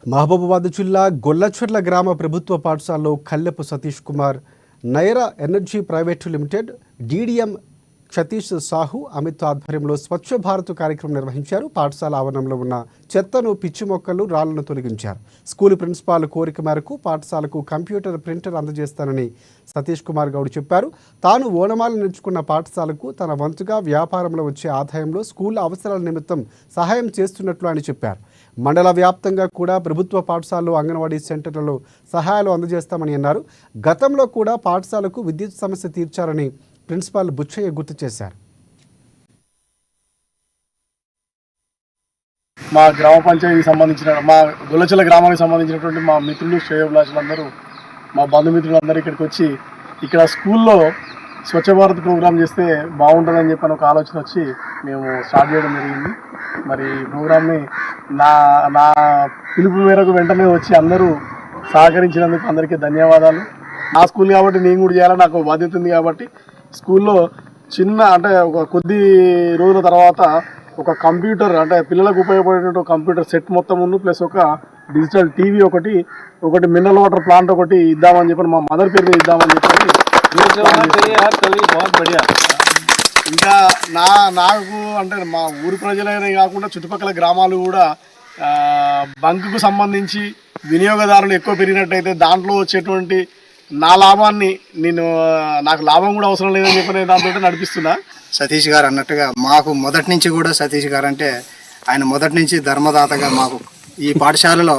మహబూబాబాద్ జిల్లా గొల్లచెర్ల గ్రామ ప్రభుత్వ పాఠశాలలో Kallepu Satish Kumar, Naira energy private limited DDM Satish Sahu, Amit ఆధ్వర్యంలో స్వచ్ఛ భారత్ కార్యక్రమం నిర్వహించారు. పాఠశాల ఆవరణంలో ఉన్న చెత్తను, పిచ్చి మొక్కలు, రాళ్లను తొలగించారు. స్కూల్ ప్రిన్సిపాల్ కోరిక మేరకు పాఠశాలకు కంప్యూటర్ ప్రింటర్ అందజేస్తానని సతీష్ కుమార్ గౌడ్ చెప్పారు. తాను ఓనమాలు నేర్చుకున్న పాఠశాలకు తన వంతుగా వ్యాపారంలో వచ్చే ఆదాయంలో స్కూల్ అవసరాల నిమిత్తం సహాయం చేస్తున్నట్లు ఆయన చెప్పారు. మండల వ్యాప్తంగా కూడా ప్రభుత్వ పాఠశాలలు, అంగన్వాడీ సెంటర్లలో సహాయాలు అందజేస్తామని అన్నారు. గతంలో కూడా పాఠశాలకు విద్యుత్ సమస్య తీర్చారని ప్రిన్సిపాల్ బుచ్చయ్య గుర్తు చేశారు. మా గ్రామ పంచాయతీకి సంబంధించిన మా గొల్లచెర్ల గ్రామానికి సంబంధించినటువంటి మా మిత్రులు, శ్రేయోభిలాషులందరూ, మా బంధుమిత్రులందరూ ఇక్కడికి వచ్చి ఇక్కడ స్కూల్లో స్వచ్ఛ భారత్ ప్రోగ్రాం చేస్తే బాగుంటుందని చెప్పని ఒక ఆలోచన వచ్చి మేము స్టార్ట్ చేయడం జరిగింది. మరి ఈ ప్రోగ్రామ్ని నా పిలుపు మేరకు వెంటనే వచ్చి అందరూ సహకరించినందుకు అందరికీ ధన్యవాదాలు. నా స్కూల్ కాబట్టి నేను కూడా చేయాలని నాకు బాధ్యత ఉంది. కాబట్టి స్కూల్లో చిన్న అంటే ఒక కొద్ది రోజుల తర్వాత ఒక కంప్యూటర్, అంటే పిల్లలకు ఉపయోగపడేటువంటి కంప్యూటర్ సెట్ మొత్తం ఉంది, ప్లస్ ఒక డిజిటల్ టీవీ ఒకటి మినరల్ వాటర్ ప్లాంట్ ఒకటి ఇద్దామని చెప్పి మా మదర్ పేరు మీద ఇద్దామని చెప్పి ఇంకా నాకు అంటే మా ఊరి ప్రజలనే కాకుండా చుట్టుపక్కల గ్రామాలు కూడా బంకుకు సంబంధించి వినియోగదారులు ఎక్కువ పెరిగినట్టయితే దాంట్లో వచ్చేటువంటి నా లాభాన్ని నాకు లాభం కూడా అవసరం లేదని చెప్పి దాంతో నడిపిస్తున్నా. సతీష్ గారు అన్నట్టుగా మాకు మొదటి నుంచి కూడా సతీష్ గారు అంటే ఆయన మొదటి నుంచి ధర్మదాతగా మాకు ఈ పాఠశాలలో